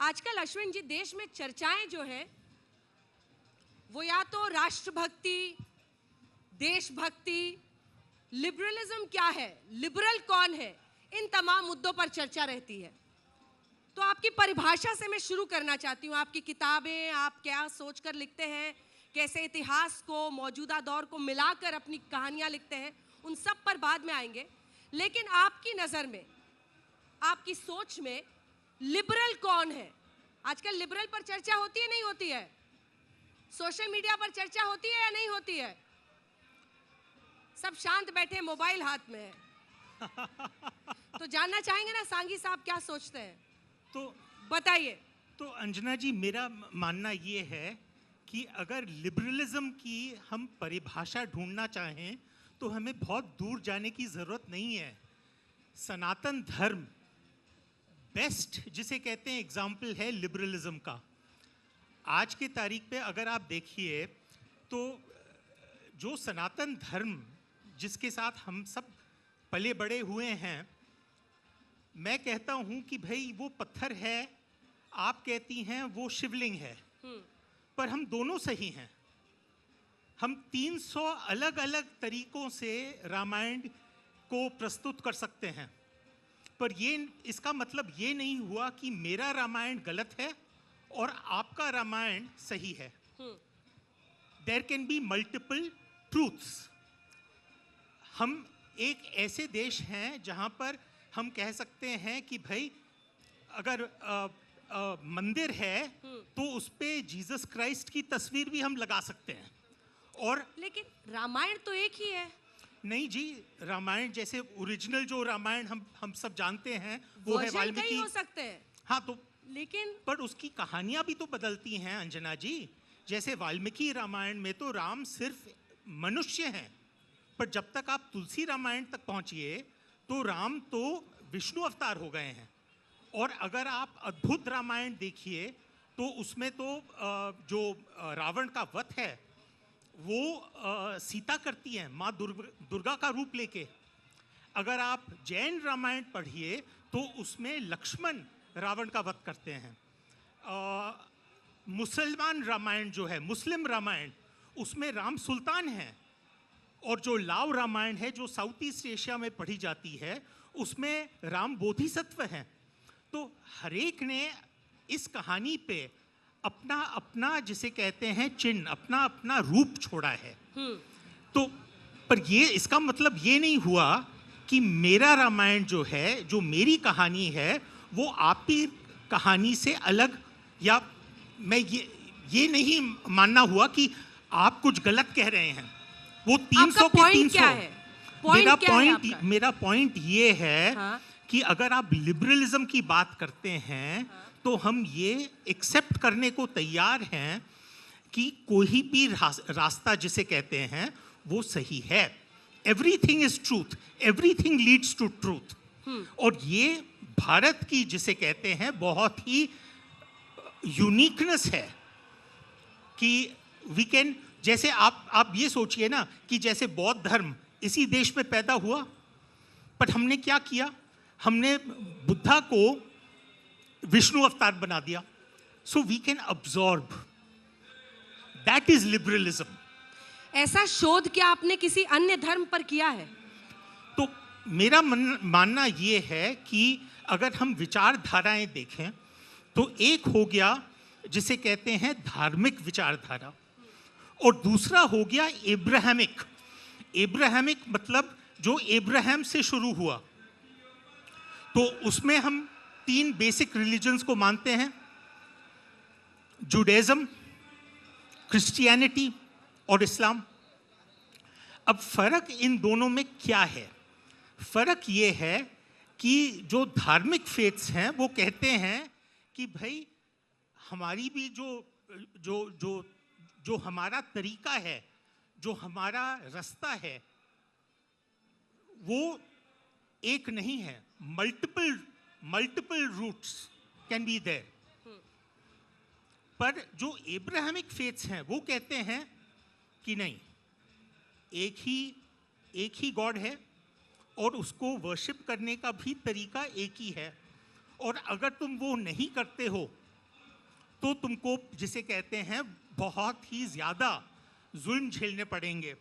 आजकल अश्विन जी देश में चर्चाएं जो है वो या तो राष्ट्रभक्ति, देशभक्ति, लिबरलिज्म क्या है, लिबरल कौन है, इन तमाम मुद्दों पर चर्चा रहती है। तो आपकी परिभाषा से मैं शुरू करना चाहती हूँ। आपकी किताबें, आप क्या सोचकर लिखते हैं, कैसे इतिहास को, मौजूदा दौर को मिलाकर अपनी कहानियां लिखते हैं, उन सब पर बाद में आएंगे। लेकिन आपकी नज़र में, आपकी सोच में लिबरल कौन है? आजकल लिबरल पर चर्चा होती है, नहीं होती है? सोशल मीडिया पर चर्चा होती है या नहीं होती है? सब शांत बैठे, मोबाइल हाथ में है। तो जानना चाहेंगे ना सांगी साहब क्या सोचते हैं, तो बताइए। तो अंजना जी, मेरा मानना ये है कि अगर लिबरलिज्म की हम परिभाषा ढूंढना चाहें तो हमें बहुत दूर जाने की ज़रूरत नहीं है। सनातन धर्म बेस्ट जिसे कहते हैं एग्जाम्पल है लिबरलिज्म का। आज के तारीख पे अगर आप देखिए तो जो सनातन धर्म जिसके साथ हम सब पले बड़े हुए हैं, मैं कहता हूँ कि भाई वो पत्थर है, आप कहती हैं वो शिवलिंग है, पर हम दोनों सही हैं। हम 300 अलग अलग तरीकों से रामायण को प्रस्तुत कर सकते हैं, पर ये इसका मतलब ये नहीं हुआ कि मेरा रामायण गलत है और आपका रामायण सही है। There can be multiple truths. हम एक ऐसे देश हैं जहाँ पर हम कह सकते हैं कि भाई अगर मंदिर है तो उस पे जीसस क्राइस्ट की तस्वीर भी हम लगा सकते हैं। और लेकिन रामायण तो एक ही है। नहीं जी, रामायण जैसे ओरिजिनल जो रामायण हम सब जानते हैं वो है वाल्मीकि। हो सकते हैं, हाँ, तो लेकिन पर उसकी कहानियां भी तो बदलती हैं अंजना जी। जैसे वाल्मीकि रामायण में तो राम सिर्फ मनुष्य हैं, पर जब तक आप तुलसी रामायण तक पहुंचिए तो राम तो विष्णु अवतार हो गए हैं। और अगर आप अद्भुत रामायण देखिए तो उसमें तो जो रावण का वध है वो सीता करती है, माँ दुर्गा का रूप लेके। अगर आप जैन रामायण पढ़िए तो उसमें लक्ष्मण रावण का वध करते हैं। मुसलमान रामायण जो है, मुस्लिम रामायण, उसमें राम सुल्तान हैं। और जो लाव रामायण है जो साउथ ईस्ट एशिया में पढ़ी जाती है उसमें राम बोधिसत्व हैं। तो हरेक ने इस कहानी पे अपना अपना जिसे कहते हैं चिन्ह, अपना अपना रूप छोड़ा है। तो पर ये इसका मतलब ये नहीं हुआ कि मेरा रामायण जो है, जो मेरी कहानी है, वो आपकी कहानी से अलग, या मैं ये नहीं मानना हुआ कि आप कुछ गलत कह रहे हैं। वो 300 के 300 क्या है? मेरा पॉइंट ये है हाँ? कि अगर आप लिबरलिज्म की बात करते हैं तो हम ये एक्सेप्ट करने को तैयार हैं कि कोई भी रास्ता जिसे कहते हैं वो सही है। Everything is truth, everything leads to truth. और ये भारत की जिसे कहते हैं बहुत ही यूनिकनेस है कि वी कैन, जैसे आप ये सोचिए ना कि जैसे बौद्ध धर्म इसी देश में पैदा हुआ, पर हमने क्या किया, हमने बुद्धा को विष्णु अवतार बना दिया। So we can absorb, that is liberalism. ऐसा शोध क्या आपने किसी अन्य धर्म पर किया है? तो मेरा मानना ये है कि अगर हम विचारधाराएं देखें तो एक हो गया जिसे कहते हैं धार्मिक विचारधारा, और दूसरा हो गया एब्राहमिक। एब्राहमिक मतलब जो एब्राहम से शुरू हुआ। तो उसमें हम 3 बेसिक रिलीजन्स को मानते हैं, जुडाइज्म, क्रिश्चियनिटी और इस्लाम। अब फर्क इन दोनों में क्या है? फर्क ये है कि जो धार्मिक फेथ्स हैं वो कहते हैं कि भाई हमारी भी जो हमारा तरीका है, जो हमारा रास्ता है, वो एक नहीं है। Multiple roots can be there. पर जो एब्राहमिक फेथ्स हैं वो कहते हैं कि नहीं, एक ही गॉड है और उसको वर्शिप करने का भी तरीका एक ही है। और अगर तुम वो नहीं करते हो तो तुमको जिसे कहते हैं बहुत ही ज्यादा जुल्म झेलने पड़ेंगे।